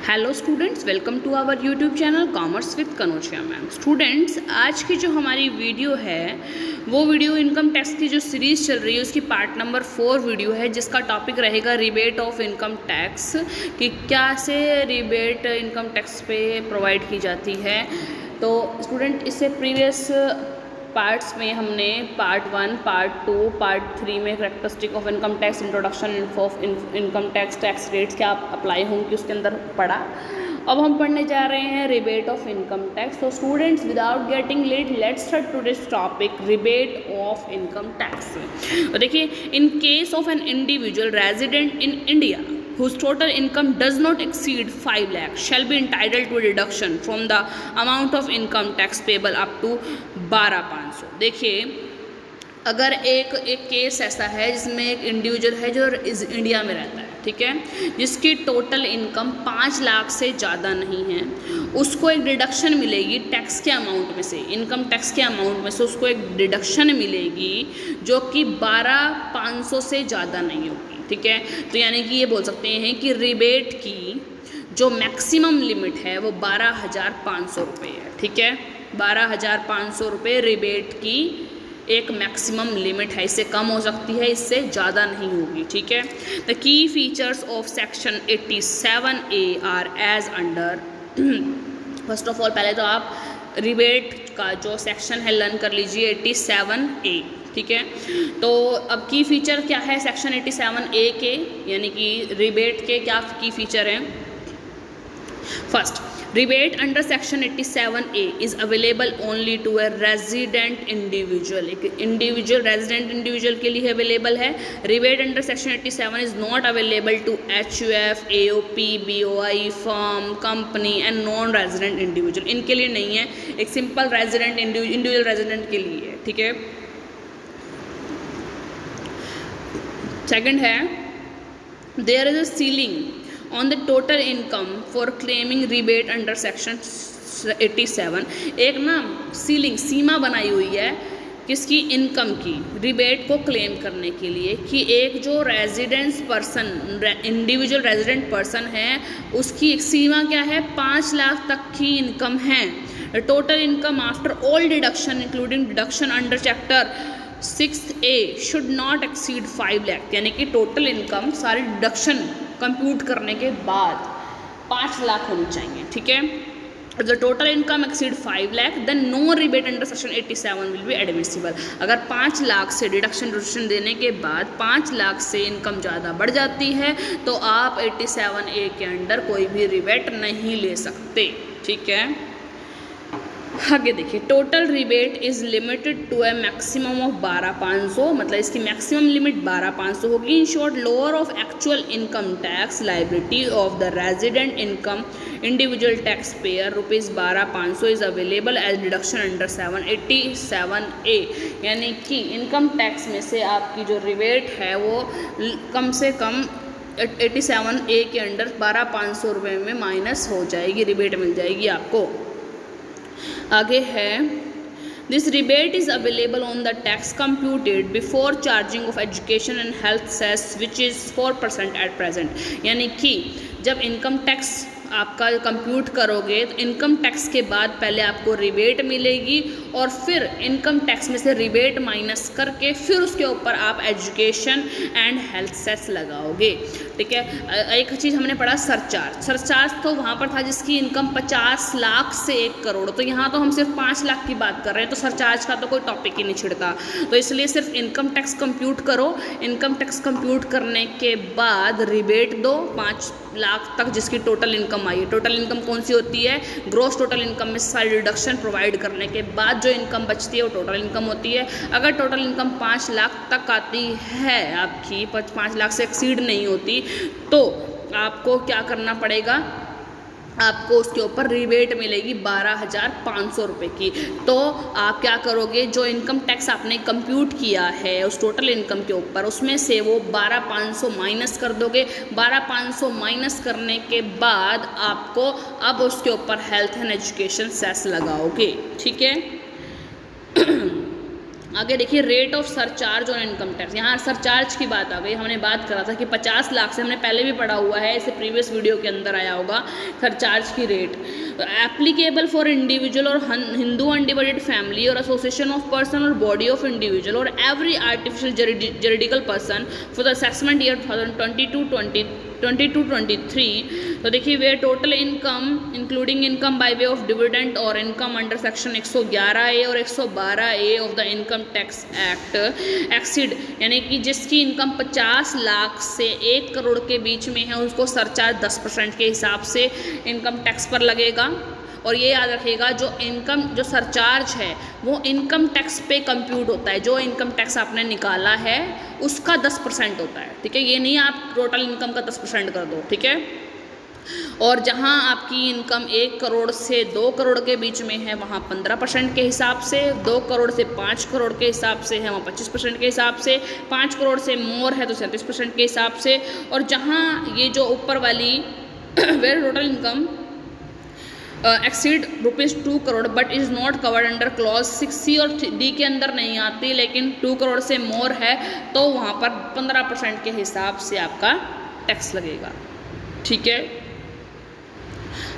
Hello students, welcome to our YouTube channel commerce with Kanojia ma'am. Students, आज की जो हमारी वीडियो है वो वीडियो इनकम टैक्स की जो सीरीज़ चल रही है उसकी पार्ट नंबर 4 वीडियो है, जिसका टॉपिक रहेगा रिबेट ऑफ इनकम टैक्स, कि क्या से रिबेट इनकम टैक्स पे प्रोवाइड की जाती है। तो स्टूडेंट, इससे प्रीवियस पार्ट्स में हमने पार्ट 1, पार्ट 2, पार्ट 3 में characteristic of income tax, introduction of income tax, tax rates क्या अप्लाई होंगी उसके अंदर पढ़ा। अब हम पढ़ने जा रहे हैं रिबेट ऑफ इनकम टैक्स। तो students, without getting late, let's start today's topic rebate of income tax. तो देखिए, in case of an individual resident in India whose total income does not exceed 5 lakh shall be entitled to a deduction from the amount of income tax payable up to 12,500। देखिए, अगर एक case ऐसा है जिसमें एक individual है जो India में रहता है, ठीक है, जिसकी टोटल इनकम 5 लाख से ज़्यादा नहीं है, उसको एक डिडक्शन मिलेगी टैक्स के अमाउंट में से, इनकम टैक्स के अमाउंट में से उसको एक डिडक्शन मिलेगी जो कि 12,500 से ज़्यादा नहीं होगी। ठीक है, तो यानी कि ये बोल सकते हैं कि रिबेट की जो मैक्सिमम लिमिट है वो 12,500 रुपये है। ठीक है, 12,500 रुपये रिबेट की एक मैक्सिमम लिमिट है, इससे कम हो सकती है, इससे ज़्यादा नहीं होगी। ठीक है, the key features of section 87A are as under. First of all, पहले तो आप रिबेट का जो सेक्शन है लर्न कर लीजिए, 87A। ठीक है, तो अब की फीचर क्या है सेक्शन 87A के, यानी कि रिबेट के क्या की फीचर हैं। First, rebate under section 87A is available only to a resident individual. एक इंडिविजुअल रेजिडेंट इंडिविजुअल के लिए अवेलेबल है। Rebate under section 87 is not available to HUF, AOP, BOI, firm, company and non resident individual. इनके लिए नहीं है, एक simple resident individual resident के लिए है। ठीक है, सेकंड है, there is a ceiling on the total income for claiming rebate under section 87। एक ना सीलिंग, सीमा बनाई हुई है किसकी, इनकम की, रिबेट को क्लेम करने के लिए, कि एक जो residence person, individual resident person है, उसकी एक सीमा क्या है, 5 लाख तक की इनकम है। Total income after all deduction including deduction under chapter 6A should not exceed 5 lakh, यानी कि टोटल इनकम सारी डिडक्शन कंप्यूट करने के बाद 5 लाख होनी चाहिए। ठीक है, the total income exceed 5 lakh then no rebate under section 87 will be admissible. अगर 5 लाख से डिडक्शन देने के बाद 5 लाख से इनकम ज़्यादा बढ़ जाती है तो आप 87A के अंडर कोई भी रिबेट नहीं ले सकते। ठीक है, आगे देखिए, total rebate is limited to a maximum of 12,500, मतलब इसकी मैक्सिमम लिमिट 12,500 होगी। In short, lower of actual income tax liability of the resident income individual taxpayer ₹12,500 is available as deduction under 87A। यानी कि income tax में से आपकी जो rebate है वो कम से कम 87A के अंडर 12,500 रुपये में माइनस हो जाएगी, रिबेट मिल जाएगी आपको। आगे है, this rebate is available on the tax computed before charging of education and health cess which is 4% at present. यानी कि जब इनकम टैक्स आपका कंप्यूट करोगे तो इनकम टैक्स के बाद पहले आपको रिबेट मिलेगी और फिर इनकम टैक्स में से रिबेट माइनस करके फिर उसके ऊपर आप एजुकेशन एंड हेल्थ सेस लगाओगे। ठीक है, एक चीज़ हमने पढ़ा सरचार्ज। सरचार्ज तो वहाँ पर था जिसकी इनकम 50 लाख से 1 करोड़, तो यहाँ तो हम सिर्फ 5 लाख की बात कर रहे हैं, तो सरचार्ज का तो कोई टॉपिक ही नहीं छिड़ता। तो इसलिए सिर्फ इनकम टैक्स कंप्यूट करो, इनकम टैक्स कंप्यूट करने के बाद रिबेट दो 5 लाख तक जिसकी टोटल इनकम आई। टोटल इनकम कौन सी होती है, ग्रॉस टोटल इनकम में सारी डिडक्शन प्रोवाइड करने के बाद जो इनकम बचती है वो टोटल इनकम होती है। अगर टोटल इनकम 5 लाख तक आती है आपकी, 5 लाख से एक्सीड नहीं होती, तो आपको क्या करना पड़ेगा, आपको उसके ऊपर रिबेट मिलेगी 12,500 रुपये की। तो आप क्या करोगे, जो इनकम टैक्स आपने कंप्यूट किया है उस टोटल इनकम के ऊपर, उसमें से वो 12,500 माइनस कर दोगे। 12,500 माइनस करने के बाद आपको अब उसके ऊपर हेल्थ एंड एजुकेशन सेस लगाओगे। ठीक है, आगे देखिए rate of surcharge on income tax. यहाँ सरचार्ज की बात आ गई। हमने बात करा था कि 50 लाख से, हमने पहले भी पढ़ा हुआ है, इसे प्रीवियस वीडियो के अंदर आया होगा, सरचार्ज की रेट एप्लीकेबल फॉर इंडिविजुअल और हिंदू अनडिवाइडेड फैमिली और एसोसिएशन ऑफ पर्सन और बॉडी ऑफ इंडिविजुअल और every artificial juridical person for the assessment year 2022-23। तो देखिए where total income including income by way of dividend और इनकम अंडर सेक्शन 111A और 112A of the income tax act exceed, यानी कि जिसकी income 50 lakh से 1 करोड़ के बीच में है उसको सरचार्ज 10% के हिसाब से इनकम टैक्स पर लगेगा। और ये याद रखिएगा जो सरचार्ज है वो इनकम टैक्स पे कंप्यूट होता है, जो इनकम टैक्स आपने निकाला है उसका 10% होता है, ठीक है। ये नहीं आप टोटल इनकम का 10% कर दो, ठीक है। और जहाँ आपकी इनकम 1 करोड़ से 2 करोड़ के बीच में है वहाँ 15% के हिसाब से, 2 करोड़ से 5 करोड़ के हिसाब से है वहाँ 25% के हिसाब से, 5 करोड़ से मोर है तो 37% के हिसाब से। और जहाँ ये जो ऊपर वाली where total income exceed ₹2 crore but is not covered under clause 6C और D के अंदर नहीं आती, लेकिन 2 करोड़ से मोर है तो वहाँ पर 15% के हिसाब से आपका टैक्स लगेगा, ठीक है।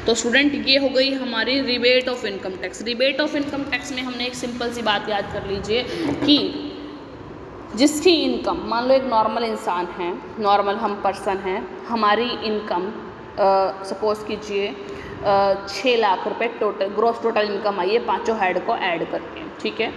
तो स्टूडेंट ये हो गई हमारी rebate of income tax. Rebate of income tax में हमने एक सिंपल सी बात याद कर लीजिए कि जिसकी इनकम, मान लो एक नॉर्मल इंसान है, नॉर्मल हम पर्सन हैं, हमारी इनकम सपोज कीजिए 6 लाख रुपए टोटल ग्रॉस टोटल इनकम आई है पाँचों हेड को ऐड करके, ठीक है।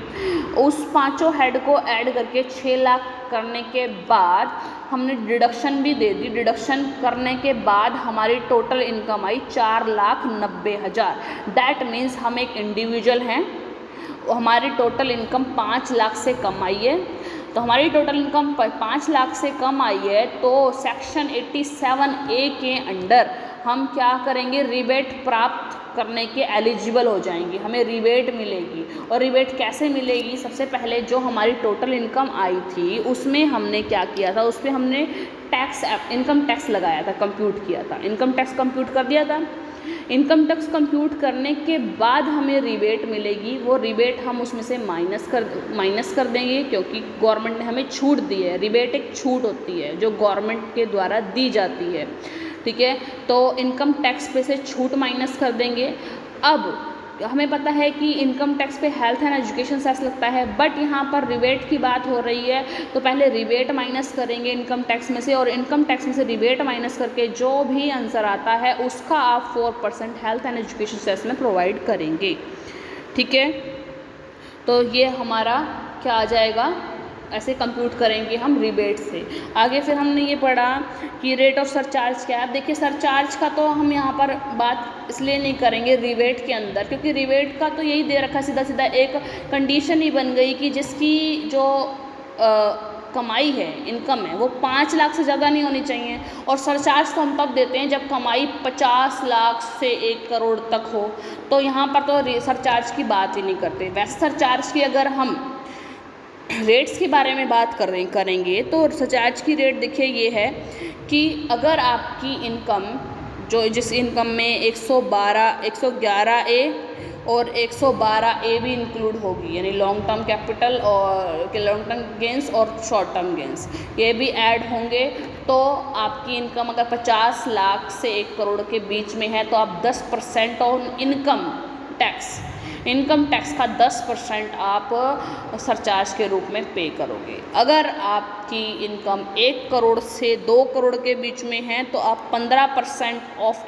उस पाँचों हेड को ऐड करके 6 लाख करने के बाद हमने डिडक्शन भी दे दी। डिडक्शन करने के बाद हमारी total income I 4,90,000। That means हम एक इंडिविजुअल हैं, हमारी टोटल इनकम 5 लाख से कम आई है। तो हमारी टोटल इनकम 5 लाख से कम आई है तो सेक्शन 87A के अंडर हम क्या करेंगे, रिबेट प्राप्त करने के एलिजिबल हो जाएंगे, हमें रिबेट मिलेगी। और रिबेट कैसे मिलेगी, सबसे पहले जो हमारी टोटल इनकम आई थी उसमें हमने क्या किया था, उसमें हमने टैक्स इनकम टैक्स लगाया था, कंप्यूट किया था, इनकम टैक्स कंप्यूट कर दिया था। इनकम टैक्स कंप्यूट करने के बाद हमें रिबेट मिलेगी, वो रिबेट हम उसमें से माइनस कर देंगे क्योंकि गवर्नमेंट ने हमें छूट दी है। रिबेट एक छूट होती है जो गवर्नमेंट के द्वारा दी जाती है, ठीक है। तो इनकम टैक्स पे से छूट माइनस कर देंगे। अब हमें पता है कि इनकम टैक्स पे हेल्थ एंड एजुकेशन सेस लगता है, बट यहाँ पर रिबेट की बात हो रही है तो पहले रिबेट माइनस करेंगे इनकम टैक्स में से, और इनकम टैक्स में से रिबेट माइनस करके जो भी आंसर आता है उसका आप 4% हेल्थ एंड एजुकेशन सेस में प्रोवाइड करेंगे, ठीक है। तो ये हमारा क्या आ जाएगा, ऐसे कंप्यूट करेंगे हम रिबेट से। आगे फिर हमने ये पढ़ा कि रेट ऑफ सरचार्ज क्या है। देखिए सरचार्ज का तो हम यहाँ पर बात इसलिए नहीं करेंगे रिबेट के अंदर, क्योंकि रिबेट का तो यही दे रखा, सीधा सीधा एक कंडीशन ही बन गई कि जिसकी जो कमाई है, इनकम है, वो 5 लाख से ज़्यादा नहीं होनी चाहिए। और सरचार्ज तो हम तब देते हैं जब कमाई 50 लाख से 1 करोड़ तक हो, तो यहाँ पर तो सरचार्ज की बात ही नहीं करते। वैसे सरचार्ज की अगर हम रेट्स के बारे में बात करेंगे तो सरचार्ज की रेट देखिए ये है कि अगर आपकी इनकम जिस इनकम में 111A और 112A भी इंक्लूड होगी, यानी लॉन्ग टर्म कैपिटल और लॉन्ग टर्म गेंस और शॉर्ट टर्म गेंस ये भी ऐड होंगे, तो आपकी इनकम अगर 50 लाख से 1 करोड़ के बीच में है तो आप 10% ऑन इनकम टैक्स का 10% आप सरचार्ज के रूप में पे करोगे। अगर आपकी इनकम 1 करोड़ से 2 करोड़ के बीच में है तो आप 15% ऑफ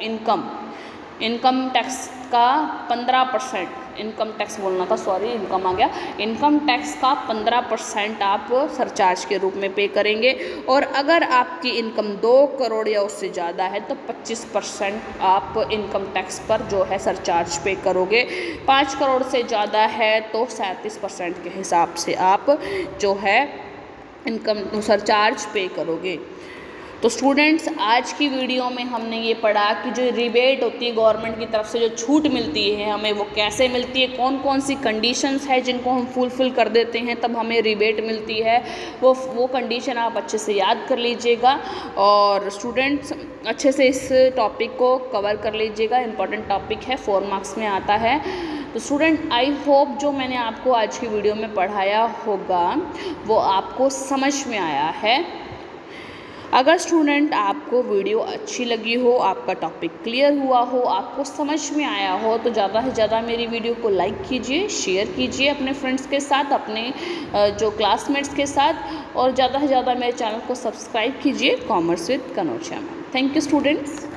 इनकम टैक्स का 15%, इनकम टैक्स बोलना था, सॉरी इनकम आ गया, इनकम टैक्स का 15% आप सरचार्ज के रूप में पे करेंगे। और अगर आपकी इनकम 2 करोड़ या उससे ज़्यादा है तो 25% आप इनकम टैक्स पर जो है सरचार्ज पे करोगे। 5 करोड़ से ज़्यादा है तो 37% के हिसाब से आप जो है इनकम सरचार्ज पे करोगे। तो स्टूडेंट्स आज की वीडियो में हमने ये पढ़ा कि जो रिबेट होती है गवर्नमेंट की तरफ से, जो छूट मिलती है हमें, वो कैसे मिलती है, कौन कौन सी कंडीशंस है जिनको हम फुलफ़िल कर देते हैं तब हमें रिबेट मिलती है। वो कंडीशन आप अच्छे से याद कर लीजिएगा और स्टूडेंट्स अच्छे से इस टॉपिक को कवर कर लीजिएगा। इम्पॉर्टेंट टॉपिक है, 4 मार्क्स में आता है। तो स्टूडेंट आई होप जो मैंने आपको आज की वीडियो में पढ़ाया होगा वो आपको समझ में आया है। अगर स्टूडेंट आपको वीडियो अच्छी लगी हो, आपका टॉपिक क्लियर हुआ हो, आपको समझ में आया हो तो ज़्यादा से ज़्यादा मेरी वीडियो को लाइक कीजिए, शेयर कीजिए अपने फ्रेंड्स के साथ, अपने जो क्लासमेट्स के साथ, और ज़्यादा से ज़्यादा मेरे चैनल को सब्सक्राइब कीजिए commerce with Kanocha ma'am. Thank you students.